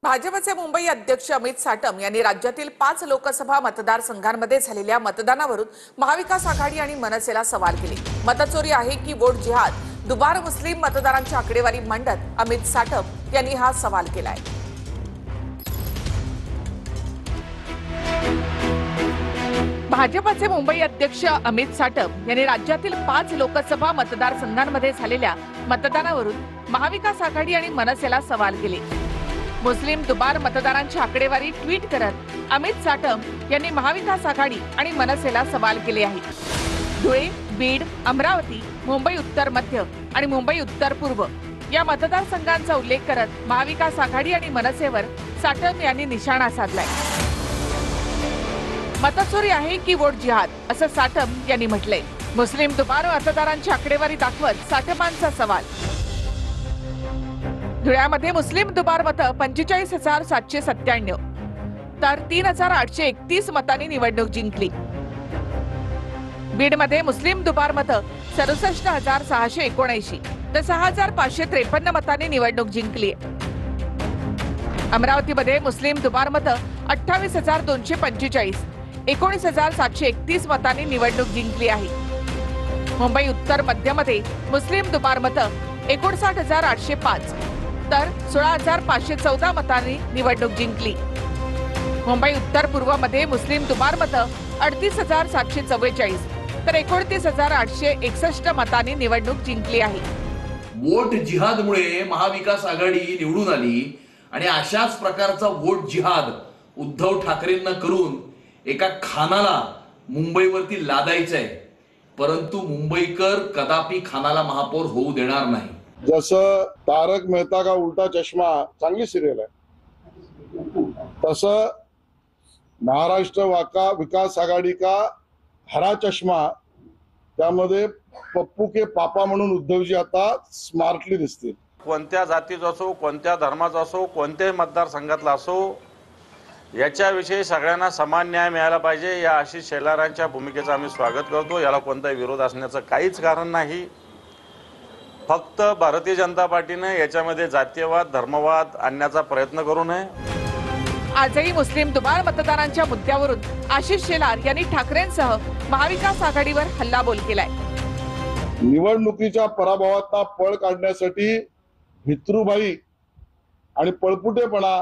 भाजपचे मुंबई अध्यक्ष अमित साटम यांनी राज्यातील 5 लोकसभा मतदारसंघांमध्ये झालेल्या मतदानावरून महाविकास आघाडी आणि मनसेला सवाल केले। मतचोरी आहे की वोट जिहाद, दुबार मुस्लिम मतदारांची आकडेवारी मांडत अमित साटम यांनी हा सवाल केलाय। भाजपचे मुंबई अध्यक्ष अमित साटम यांनी राज्यातील 5 लोकसभा मतदारसंघांमध्ये झालेल्या मतदानावरून महाविकास आघाडी आणि मनसेला सवाल केले। मुस्लिम दुबार मतदारांची आकडेवारी ट्विट करत अमित साटम यांनी महाविकास आघाडी आणि मनसेला सवाल केले आहे। धुळे, बीड, अमरावती, मुंबई उत्तर मध्य आणि मुंबई उत्तर पूर्व या मतदारसंघांचा उल्लेख करत महाविकास आघाडी आणि मनसेवर साटम यांनी निशाणा साधलाय। मतचोरी आहे की वोट जिहाद, असं साटम यांनी म्हटलंय। मुस्लिम दुबार मतदारांची आकडेवारी दाखवत साटमांचा सवाल। धुळ्यामध्ये मुस्लिम दुबार मतं 45,797 तर 3,831 मतांनी निवडणूक जिंकली। बीडमध्ये मुस्लिम दुबार मतं 67,679 तर 6,553 मतांनी निवडणूक जिंकली। अमरावतीमध्ये मुस्लिम दुबार मतं 28,245 19,731 मतांनी निवडणूक जिंकली आहे। मुंबई उत्तर मध्यमध्ये मुस्लिम दुबार मतं 59,805 तर 16,514 मतांनी निवडणूक जिंकली। मुंबई उत्तर पूर्व मध्ये मुस्लिम दुबार मतं 38,744 तर 29,861 मतांनी निवडणूक जिंकली आहे। वोट जिहादमुळे महाविकास आघाडी निवडून आली आणि अशाच प्रकारचा वोट जिहाद उद्धव ठाकरेंना करून एका खानाला मुंबईवरती लादायचं आहे, परंतु मुंबईकर कदापि खानाला महापौर होऊ देणार नाही। जसं तारक मेहता का उल्टा चष्मा चांगली सिरियल आहे, तसं महाराष्ट्र विकास आघाडी का हरा चष्मा, त्यामध्ये पप्पू के पापा म्हणून उद्धवजी आता स्मार्टली दिसतील। कोणत्या जातीचा असो, कोणत्या धर्माचा असो, कोणत्याही मतदारसंघातला असो, याच्याविषयी सगळ्यांना समान न्याय मिळाला पाहिजे। या आशिष शेलारांच्या भूमिकेचं आम्ही स्वागत करतो। याला कोणताही विरोध असण्याचं काहीच कारण नाही। फक्त भारतीय जनता पार्टीने याच्यामध्ये जातीयवाद, धर्मवाद आणण्याचा प्रयत्न करू नये। आजही मुस्लिम दुबार मतदारांच्या मुद्द्यावरून आशिष शेलार यांनी ठाकरेंसह महाविकास आघाडीवर हल्लाबोल केलाय। निवडणुकीच्या पराभवाचा पळ काढण्यासाठी भित्रूबाई आणि पळपुटेपणा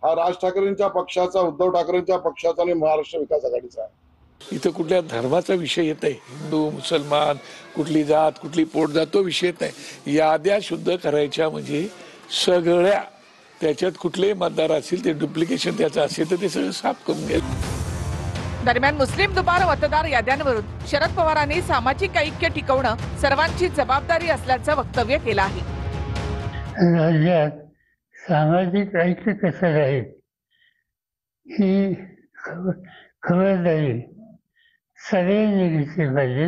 हा राज ठाकरेंच्या पक्षाचा, उद्धव ठाकरेंच्या पक्षाचा आणि महाराष्ट्र विकास आघाडीचा आहे। इथं कुठल्या धर्माचा विषय येत आहे, हिंदू मुसलमान, कुठली जात, कुठली पोटजात, तो विषय येत नाही। याद्या शुद्ध करायच्या म्हणजे सगळ्या, त्याच्यात कुठले मतदार असतील ते डुप्लिकेशन त्याचं असेल तर ते सगळं साफ करून घ्यायचं। दरम्यान मुस्लिम दुबार मतदार याद्यांवरून शरद पवारांनी सामाजिक ऐक्य टिकवणं सर्वांची जबाबदारी असल्याचं वक्तव्य केलं आहे। राज्यात सामाजिक ऐक्य कसं राहील ही खबरदारी सगळ्यांनी घेतली पाहिजे।